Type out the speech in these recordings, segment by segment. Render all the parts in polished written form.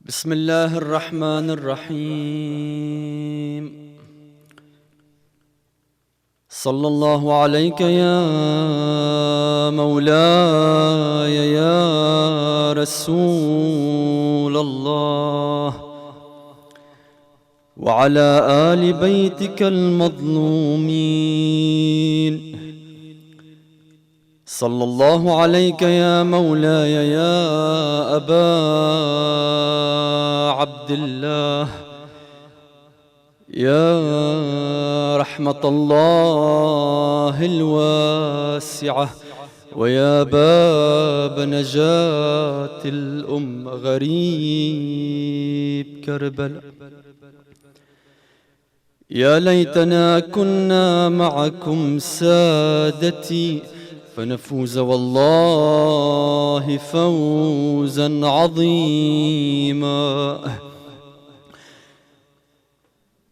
بسم الله الرحمن الرحيم. صلى الله عليك يا مولاي يا رسول الله، وعلى آل بيتك المظلومين. صلى الله عليك يا مولاي يا أبا عبد الله، يا رحمة الله الواسعة، ويا باب نجاة الأمة غريب كربلاء. يا ليتنا كنا معكم سادتي فنفوز والله فوزا عظيما.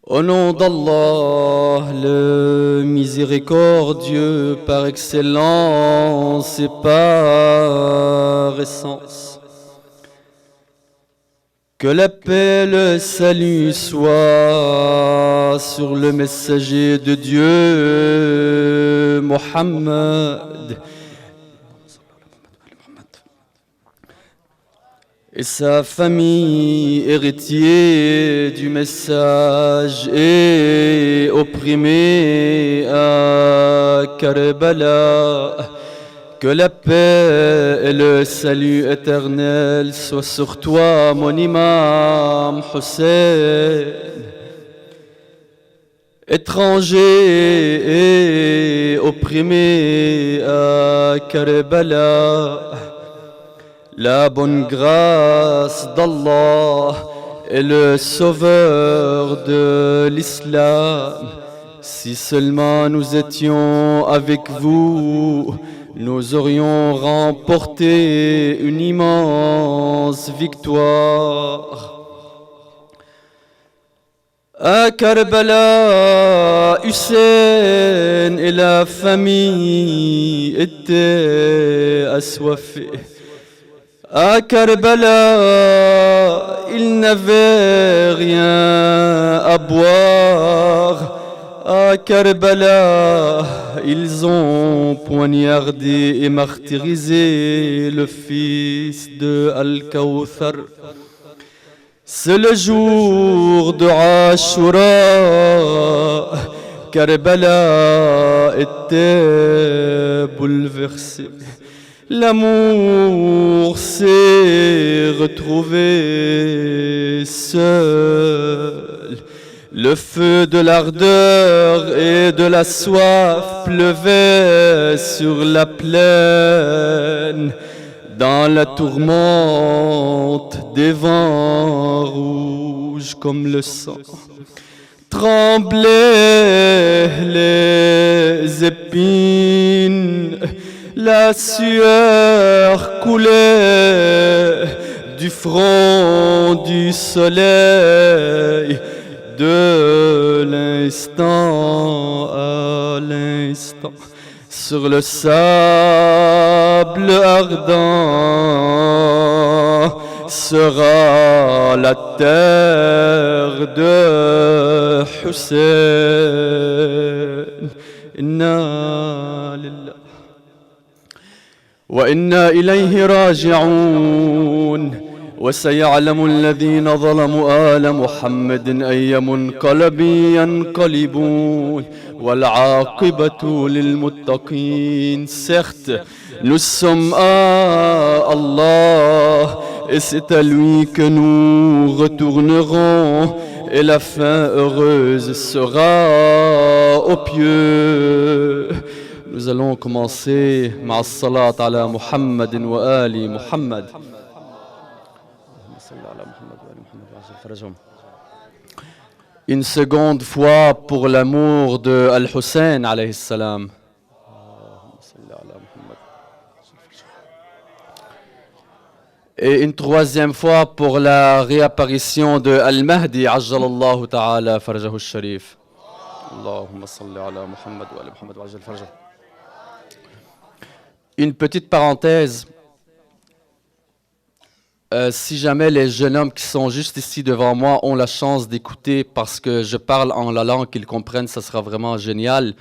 Au nom d'Allah, le miséricordieux par excellence et par essence, que la paix et le salut soient sur le messager de Dieu, Mohammed, et sa famille, héritier du message et opprimé à Karbala. Que la paix et le salut éternel soient sur toi, mon imam Hussein. Étranger et opprimé à Karbala, la bonne grâce d'Allah est le sauveur de l'islam. Si seulement nous étions avec vous, nous aurions remporté une immense victoire. À Karbala, Hussein et la famille étaient assoiffés. À Karbala, ils n'avaient rien à boire. À Karbala, ils ont poignardé et martyrisé le fils de Al-Kawthar. C'est le jour de Ashura. Karbala était bouleversé. L'amour s'est retrouvé seul. Le feu de l'ardeur et de la soif pleuvait sur la plaine. Dans la tourmente des vents rouges comme le sang, tremblaient les épines. La sueur coulait du front du soleil, de l'instant à l'instant. Sur le sable ardent sera la terre de Hussein. Inna lillah وإنا إليه راجعون. وسيعلم الذين ظلموا آل محمد أي منقلب ينقلبون والعاقبة للمتقين. Certes, nous sommes à Allah et c'est à lui que nous retournerons et la fin heureuse sera aux pieux. Nous allons commencer مع الصلاة على محمد وآل محمد. Une seconde fois pour l'amour de Al-Hussein alayhi salam. Et une troisième fois pour la réapparition de Al-Mahdi ajjalallahu ta'ala farjahu al-sharif. Allahumma salli ala Muhammad wa ala Muhammad wa ajjal farjahu. Une petite parenthèse. Si jamais les jeunes hommes qui sont juste ici devant moi ont la chance d'écouter parce que je parle en la langue qu'ils comprennent, ça sera vraiment génial.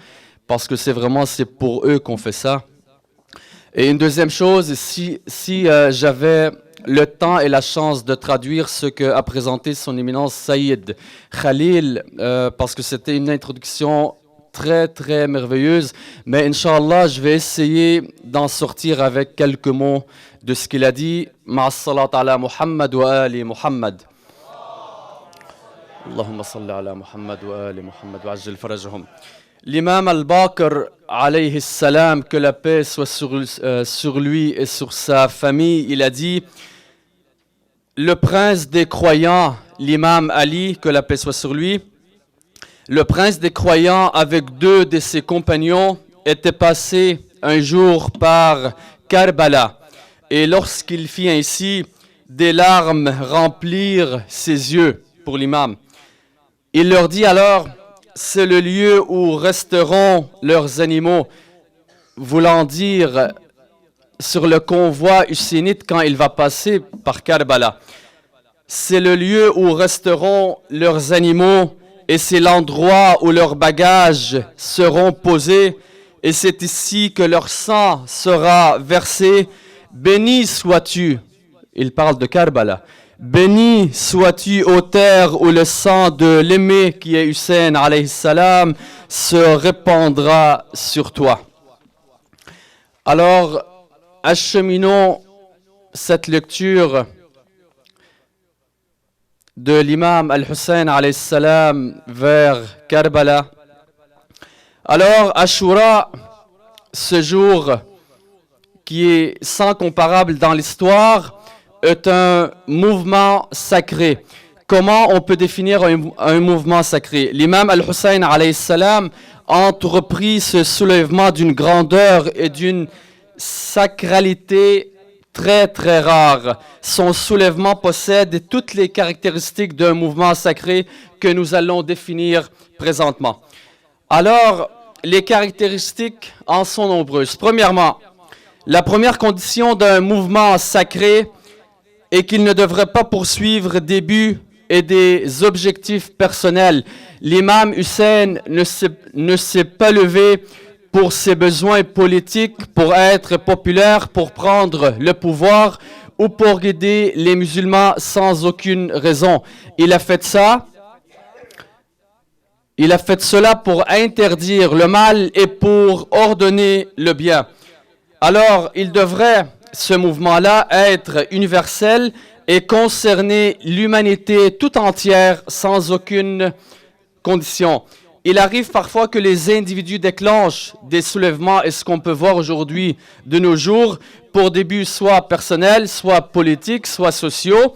Parce que c'est pour eux qu'on fait ça. Et une deuxième chose, si j'avais le temps et la chance de traduire ce qu'a présenté son éminence Saïd Khalil, parce que c'était une introduction très, très merveilleuse. Mais Inch'Allah, je vais essayer d'en sortir avec quelques mots de ce qu'il a dit. Ma'as-salat ala Muhammad wa ali Muhammad. Allahumma salli ala Muhammad wa ali Muhammad wa ajjal farajahum. L'imam al-Baqir, alayhi salam, que la paix soit sur lui et sur sa famille, il a dit: le prince des croyants, l'imam Ali, que la paix soit sur lui, le prince des croyants avec deux de ses compagnons était passé un jour par Karbala. Et lorsqu'il fit ainsi, des larmes remplirent ses yeux pour l'imam. Il leur dit alors: c'est le lieu où resteront leurs animaux, voulant dire sur le convoi hussénite quand il va passer par Karbala. C'est le lieu où resteront leurs animaux et c'est l'endroit où leurs bagages seront posés et c'est ici que leur sang sera versé. Béni sois-tu, il parle de Karbala, béni sois-tu ô terre où le sang de l'aimé qui est Hussein alayhi salam se répandra sur toi. Alors, acheminons cette lecture de l'imam al-Hussein alayhi salam vers Karbala. Alors, Ashura, ce jour qui est sans comparable dans l'histoire, est un mouvement sacré. Comment on peut définir un mouvement sacré? L'imam al-Hussein alayhi salam a entrepris ce soulèvement d'une grandeur et d'une sacralité très très rare. Son soulèvement possède toutes les caractéristiques d'un mouvement sacré que nous allons définir présentement. Alors, les caractéristiques en sont nombreuses. Premièrement, la première condition d'un mouvement sacré est qu'il ne devrait pas poursuivre des buts et des objectifs personnels. L'imam Hussein ne s'est pas levé pour ses besoins politiques, pour être populaire, pour prendre le pouvoir ou pour guider les musulmans sans aucune raison. Il a fait cela pour interdire le mal et pour ordonner le bien. Alors, il devrait, ce mouvement-là, être universel et concerner l'humanité tout entière sans aucune condition. Il arrive parfois que les individus déclenchent des soulèvements, et ce qu'on peut voir aujourd'hui de nos jours, pour des buts soit personnels, soit politiques, soit sociaux.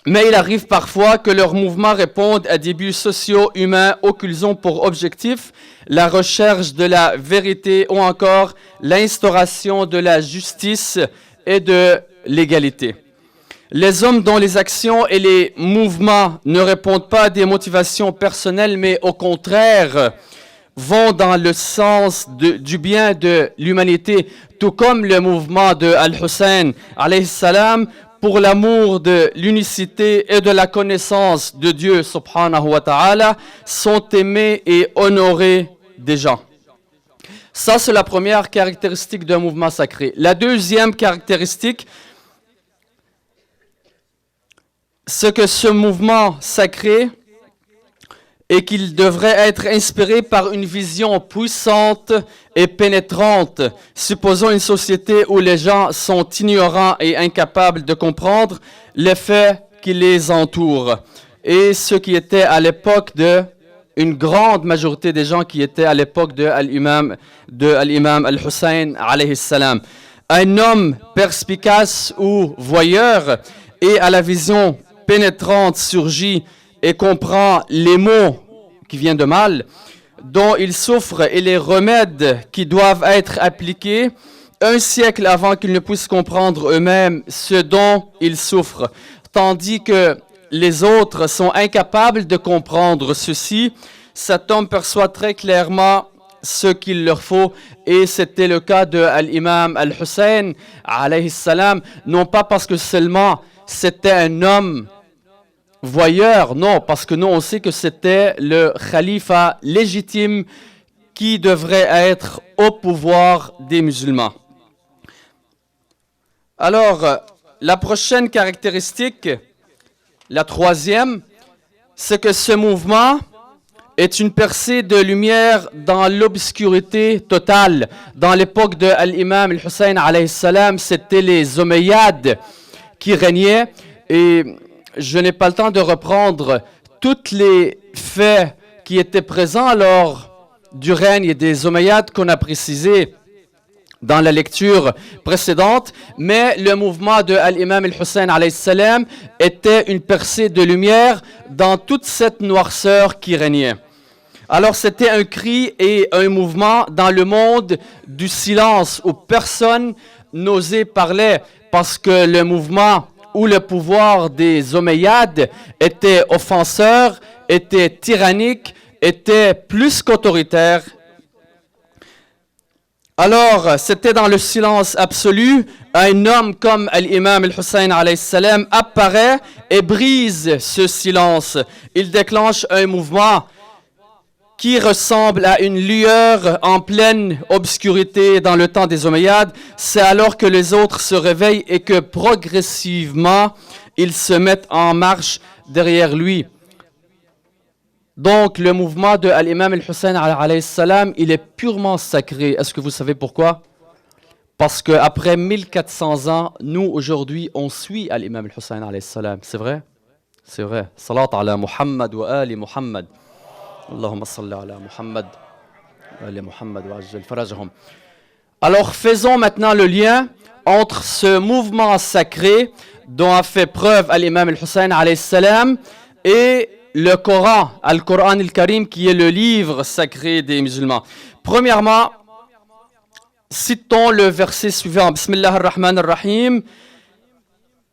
Mais il arrive parfois que leurs mouvements répondent à des buts sociaux, humains, ou qu'ils ont pour objectif la recherche de la vérité ou encore l'instauration de la justice et de l'égalité. Les hommes dont les actions et les mouvements ne répondent pas à des motivations personnelles, mais au contraire vont dans le sens du bien de l'humanité, tout comme le mouvement de Al-Hussein alayhi salam, pour l'amour de l'unicité et de la connaissance de Dieu subhanahu wa ta'ala, sont aimés et honorés des gens. Ça, c'est la première caractéristique d'un mouvement sacré. La deuxième caractéristique, c'est que ce mouvement sacré est qu'il devrait être inspiré par une vision puissante et pénétrante. Supposons une société où les gens sont ignorants et incapables de comprendre les faits qui les entourent. Et ce qui était à l'époque une grande majorité des gens qui étaient à l'époque de l'imam al-Hussein alayhi salam. Un homme perspicace ou voyeur et à la vision pénétrante surgit et comprend les maux qui viennent de mal, dont il souffre et les remèdes qui doivent être appliqués un siècle avant qu'ils ne puissent comprendre eux-mêmes ce dont ils souffrent, tandis que les autres sont incapables de comprendre ceci. Cet homme perçoit très clairement ce qu'il leur faut. Et c'était le cas de l'imam Al-Hussein, alayhi salam, non pas parce que seulement c'était un homme voyeur, non, parce que nous on sait que c'était le khalifa légitime qui devrait être au pouvoir des musulmans. Alors, la prochaine caractéristique, la troisième, c'est que ce mouvement est une percée de lumière dans l'obscurité totale. Dans l'époque de l'imam Al-Hussein, alayhi salam, c'était les Omeyyades qui régnaient. Et je n'ai pas le temps de reprendre tous les faits qui étaient présents lors du règne des Omeyyades qu'on a précisé dans la lecture précédente, mais le mouvement de l'imam Al-Hussein alayhi salam était une percée de lumière dans toute cette noirceur qui régnait. Alors c'était un cri et un mouvement dans le monde du silence où personne n'osait parler parce que le mouvement ou le pouvoir des Omeyyades était offenseur, était tyrannique, était plus qu'autoritaire. Alors, c'était dans le silence absolu, un homme comme l'imam Al-Hussein alayhi salam apparaît et brise ce silence. Il déclenche un mouvement qui ressemble à une lueur en pleine obscurité dans le temps des Omeyyades. C'est alors que les autres se réveillent et que progressivement, ils se mettent en marche derrière lui. Donc, le mouvement de l'imam Al-Hussein alayhi salam, il est purement sacré. Est-ce que vous savez pourquoi? Parce qu'après 1400 ans, nous, aujourd'hui, on suit l'imam Al-Hussein alayhi salam. C'est vrai? C'est vrai. Salat ala Muhammad wa ali Muhammad. Allahumma salli ala Muhammad wa ali Muhammad wa ajjal farajahum. Alors, faisons maintenant le lien entre ce mouvement sacré dont a fait preuve l'imam Al-Hussein alayhi salam et le Coran, Al-Coran al-Karim, qui est le livre sacré des musulmans. Premièrement, citons le verset suivant. Bismillah ar-Rahman ar-Rahim.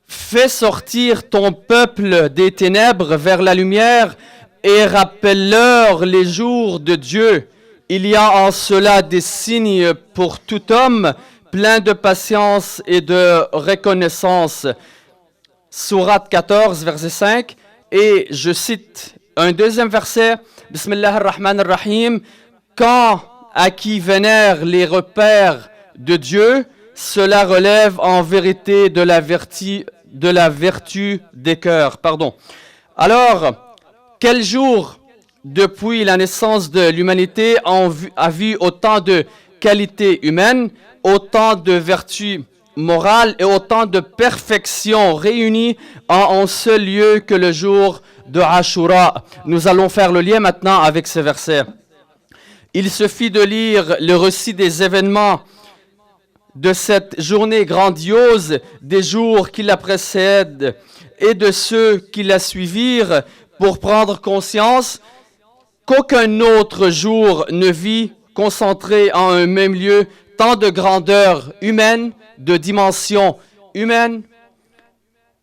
Fais sortir ton peuple des ténèbres vers la lumière et rappelle-leur les jours de Dieu. Il y a en cela des signes pour tout homme, plein de patience et de reconnaissance. Sourate 14, verset 5. Et je cite un deuxième verset, Bismillah ar-Rahman ar-Rahim, quand à qui vénèrent les repères de Dieu, cela relève en vérité de la vertu des cœurs. Alors, quel jour depuis la naissance de l'humanité a vu autant de qualités humaines, autant de vertus morale et autant de perfection réunies en un seul lieu que le jour de Ashura. Nous allons faire le lien maintenant avec ces versets. Il suffit de lire le récit des événements de cette journée grandiose, des jours qui la précèdent et de ceux qui la suivirent pour prendre conscience qu'aucun autre jour ne vit concentré en un même lieu tant de grandeur humaine, de dimension humaine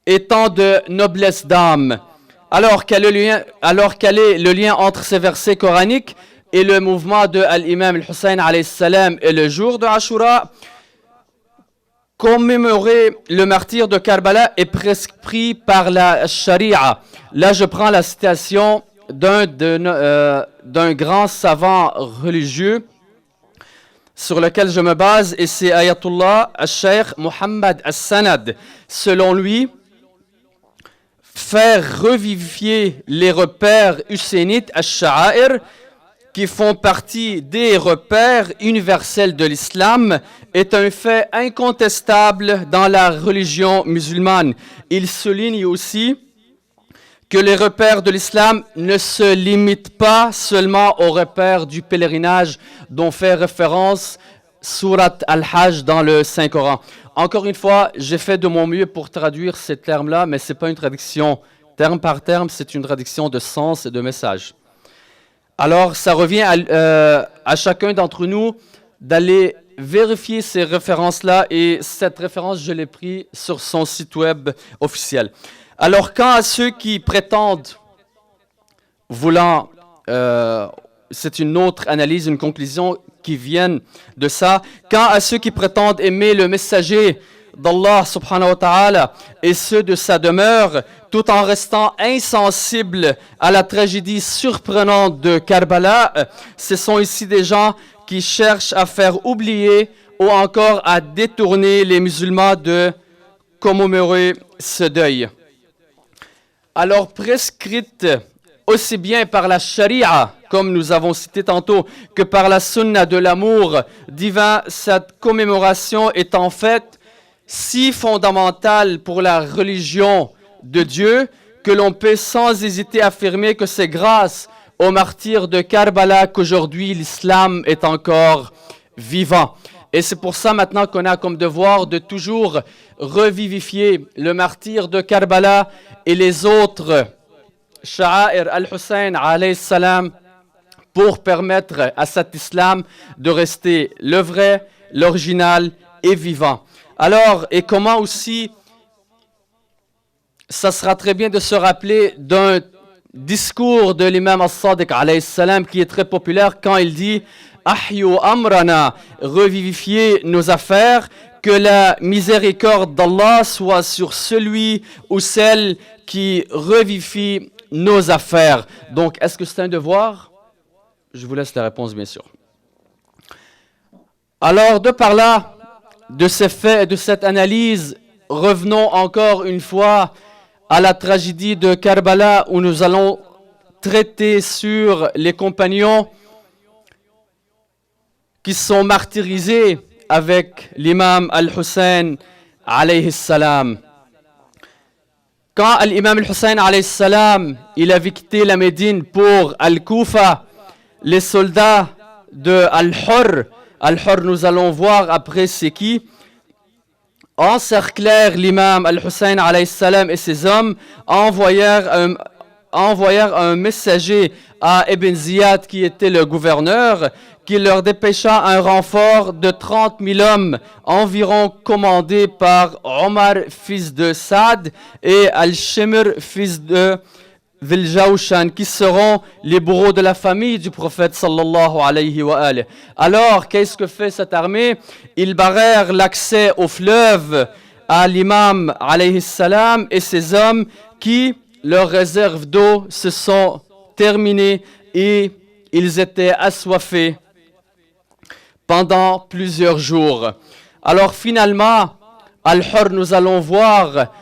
et tant de noblesse d'âme. Alors quel est le lien entre ces versets coraniques et le mouvement de l'imam Al-Hussein alayhi salam et le jour de Ashura? Commémorer le martyre de Karbala est prescrit par la Sharia. Là, je prends la citation d'un grand savant religieux sur lequel je me base, et c'est Ayatollah al-Sheikh Mohammed al-Sanad. Selon lui, faire revivifier les repères hussénites al-Sha'air, qui font partie des repères universels de l'islam, est un fait incontestable dans la religion musulmane. Il souligne aussi que les repères de l'islam ne se limitent pas seulement aux repères du pèlerinage dont fait référence Surat Al-Hajj dans le Saint-Coran. Encore une fois, j'ai fait de mon mieux pour traduire ces termes-là, mais ce n'est pas une traduction terme par terme, c'est une traduction de sens et de message. Alors, ça revient à chacun d'entre nous d'aller vérifier ces références-là, et cette référence, je l'ai prise sur son site web officiel. Alors, quant à ceux qui prétendent voulant c'est une autre analyse, une conclusion qui vient de ça. Quant à ceux qui prétendent aimer le messager d'Allah subhanahu wa ta'ala et ceux de sa demeure, tout en restant insensibles à la tragédie surprenante de Karbala, ce sont ici des gens qui cherchent à faire oublier ou encore à détourner les musulmans de commémorer ce deuil. Alors prescrite aussi bien par la charia, comme nous avons cité tantôt, que par la sunna de l'amour divin, cette commémoration est en fait si fondamentale pour la religion de Dieu que l'on peut sans hésiter affirmer que c'est grâce aux martyrs de Karbala qu'aujourd'hui l'islam est encore vivant. Et c'est pour ça maintenant qu'on a comme devoir de toujours revivifier le martyr de Karbala et les autres Sha'air al-Hussein alayhi salam pour permettre à cet islam de rester le vrai, l'original et vivant. Alors, et comment aussi, ça sera très bien de se rappeler d'un discours de l'imam al-Sadiq alayhi salam qui est très populaire quand il dit « Ahyu amrana » revivifier nos affaires, que la miséricorde d'Allah soit sur celui ou celle qui revivifie nos affaires. Donc, est-ce que c'est un devoir? Je vous laisse la réponse, bien sûr. Alors, de par là, de ces faits et de cette analyse, revenons encore une fois à la tragédie de Karbala où nous allons traiter sur les compagnons qui sont martyrisés avec l'imam al-Hussein alayhi salam. Quand l'imam al-Hussein alayhi salam, il avait quitté la Médine pour Al-Koufa, les soldats de Al-Hurr, nous allons voir après c'est qui, encerclèrent l'imam al-Hussein alayhi salam et ses hommes, envoyèrent un messager à Ibn Ziyad qui était le gouverneur, qui leur dépêcha un renfort de 30 000 hommes, environ commandé par Omar, fils de Saad, et Al-Shimr, fils de Viljawshan, qui seront les bourreaux de la famille du prophète sallallahu alayhi wa alayhi. Alors, qu'est-ce que fait cette armée? Ils barrèrent l'accès au fleuve à l'imam alayhi salam et ses hommes qui, leurs réserves d'eau se sont terminées et ils étaient assoiffés pendant plusieurs jours. Alors finalement, Al-Hurr, nous allons voir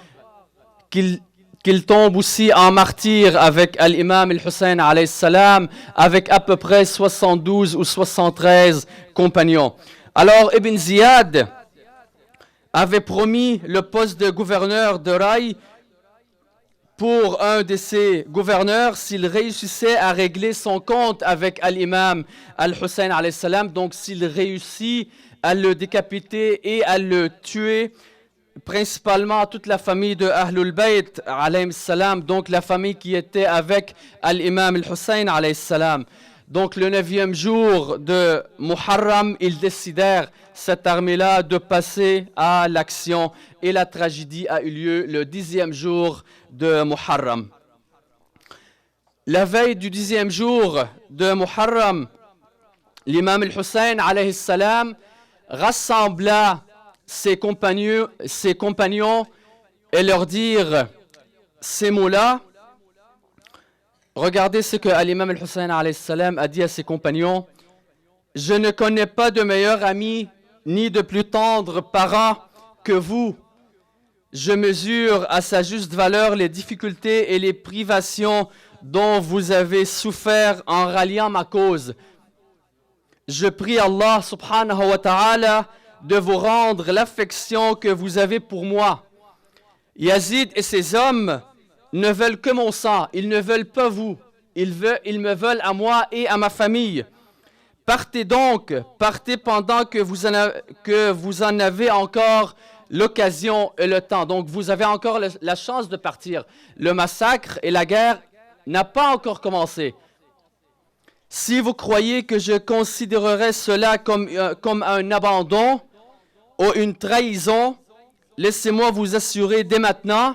qu'il tombe aussi en martyr avec l'imam al-Hussein alayhi salam, avec à peu près 72 ou 73 compagnons. Alors Ibn Ziyad avait promis le poste de gouverneur de Ray pour un de ses gouverneurs s'il réussissait à régler son compte avec l'imam al-Hussein alayhi salam, donc s'il réussit à le décapiter et à le tuer, principalement toute la famille de Ahlul Bayt alayhi salam, donc la famille qui était avec l'imam al-Hussein alayhi salam. Donc le 9e jour de Muharram, ils décidèrent, cette armée-là, de passer à l'action et la tragédie a eu lieu le 10e jour de Muharram. La veille du 10e jour de Muharram, l'imam al-Hussein alayhi salam rassembla ses compagnons et leur dire ces mots-là. Regardez ce que l'imam al-Hussein alayhi salam a dit à ses compagnons. « Je ne connais pas de meilleur ami ni de plus tendre parent que vous. Je mesure à sa juste valeur les difficultés et les privations dont vous avez souffert en ralliant ma cause. Je prie Allah subhanahu wa ta'ala de vous rendre l'affection que vous avez pour moi. Yazid et ses hommes ne veulent que mon sang, ils ne veulent pas vous, ils me veulent à moi et à ma famille. Partez donc, partez pendant que vous en avez encore l'occasion et le temps. Donc vous avez encore la chance de partir. Le massacre et la guerre n'a pas encore commencé. Si vous croyez que je considérerais cela comme un abandon ou une trahison, laissez-moi vous assurer dès maintenant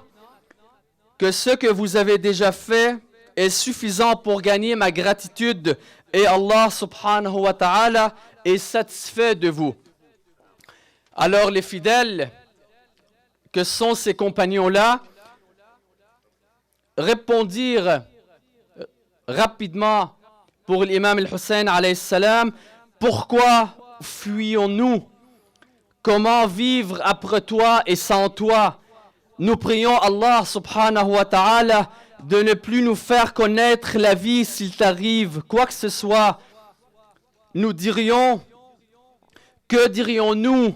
que ce que vous avez déjà fait est suffisant pour gagner ma gratitude et Allah subhanahu wa ta'ala est satisfait de vous. Alors les fidèles, que sont ces compagnons-là, répondirent rapidement pour l'imam al-Hussein alayhi salam, pourquoi fuyons-nous? Comment vivre après toi et sans toi? Nous prions Allah subhanahu wa ta'ala de ne plus nous faire connaître la vie s'il t'arrive quoi que ce soit. Nous dirions, que dirions-nous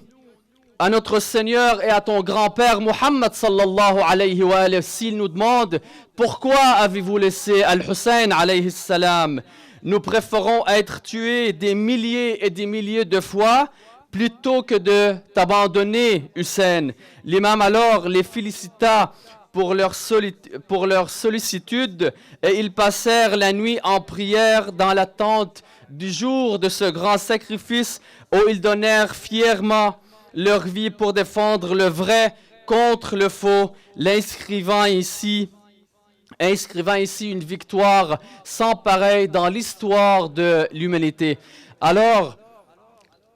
à notre Seigneur et à ton grand-père Muhammad sallallahu alayhi wa alayhi s'il nous demande pourquoi avez-vous laissé Al-Hussein alayhi salam? Nous préférons être tués des milliers et des milliers de fois plutôt que de t'abandonner, Hussein. L'imam alors les félicita pour leur sollicitude et ils passèrent la nuit en prière dans l'attente du jour de ce grand sacrifice où ils donnèrent fièrement leur vie pour défendre le vrai contre le faux, inscrivant ici une victoire sans pareille dans l'histoire de l'humanité. Alors,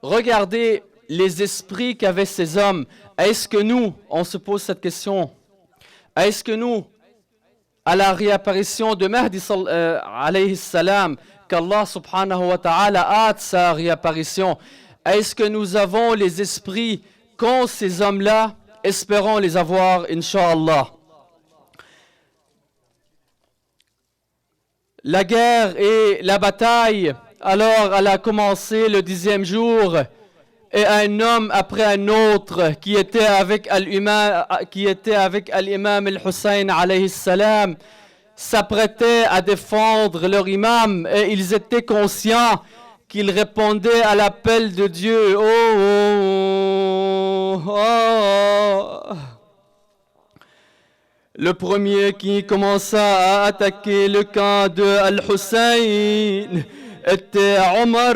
regardez les esprits qu'avaient ces hommes. Est-ce que nous, on se pose cette question, est-ce que nous, à la réapparition de Mahdi alayhi salam, qu'Allah subhanahu wa ta'ala hâte sa réapparition, est-ce que nous avons les esprits qu'ont ces hommes-là? Espérons les avoir, Inch'Allah. La guerre et la bataille, alors elle a commencé le 10e jour, et un homme après un autre qui était avec Al-Imam Al-Hussein alayhi salam s'apprêtait à défendre leur imam, et ils étaient conscients qu'ils répondaient à l'appel de Dieu. Le premier qui commença à attaquer le camp de Al-Hussein était Omar,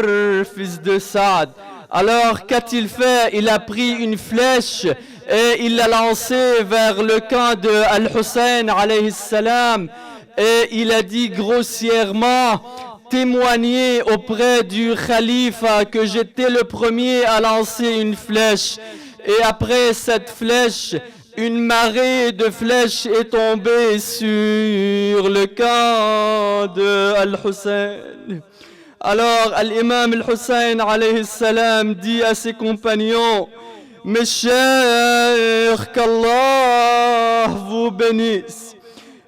fils de Saad. Alors qu'a-t-il fait? Il a pris une flèche et il l'a lancée vers le camp de Al-Hussein alayhi salam, et il a dit grossièrement: témoigner auprès du khalife que j'étais le premier à lancer une flèche. Et après cette flèche, une marée de flèches est tombée sur le camp de Al-Hussein. Alors, l'imam Al-Hussein alayhi salam dit à ses compagnons: mes chers, qu'Allah vous bénisse.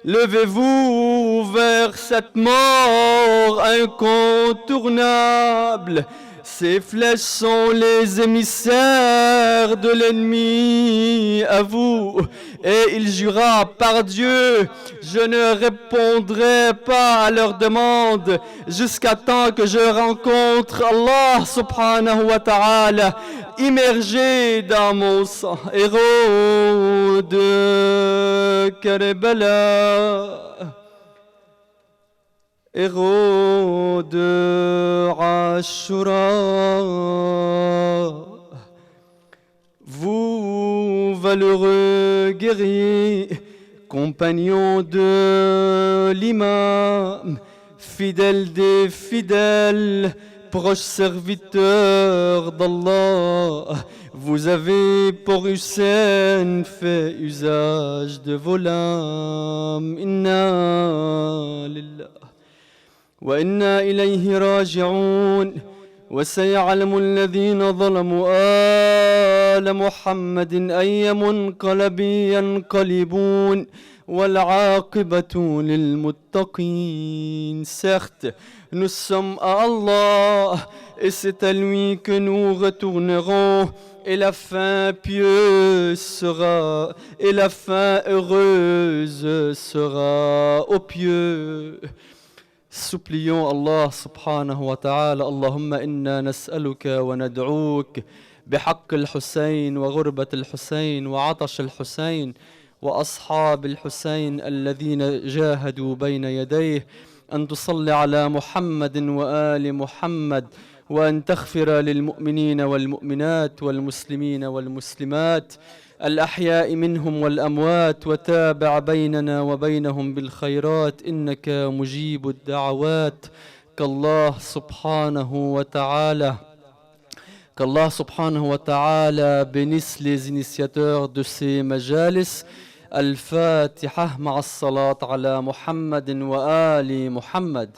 Levez-vous vers cette mort incontournable. Ces flèches sont les émissaires de l'ennemi à vous. Et il jura: par Dieu, je ne répondrai pas à leur demande jusqu'à temps que je rencontre Allah subhanahu wa ta'ala immergé dans mon sang. Héros de Karbala, héros de Ashura, vous valeureux guerriers, compagnons de l'imam, fidèles des fidèles, proches serviteurs d'Allah, vous avez pour Hussein fait usage de vos lames. Inna lillah wa inna ilayhi raji'un. وسيعلم الذين ظلموا آل محمد أي منقلب ينقلبون والعاقبة للمتقين. Certes, nous sommes à Allah et c'est à lui que nous retournerons, et la fin pieuse sera, et la fin heureuse sera aux pieux. Supplions Allah subhanahu wa ta'ala: Allahumma inna nas'aluka wa nad'ouk بحق الحسين وغربة الحسين وعطش الحسين وأصحاب الحسين الذين جاهدوا بين يديه أن تصلي على محمد وآل محمد، وأن تغفر للمؤمنين والمؤمنات والمسلمين والمسلمات الأحياء منهم والأموات، وتابع بيننا وبينهم بالخيرات إنك مجيب الدعوات. qu'Allah subhanahu wa ta'ala bénisse les initiateurs de ces majalis. Al-Fatiha ma'as salat ala Muhammadin wa ali Muhammad.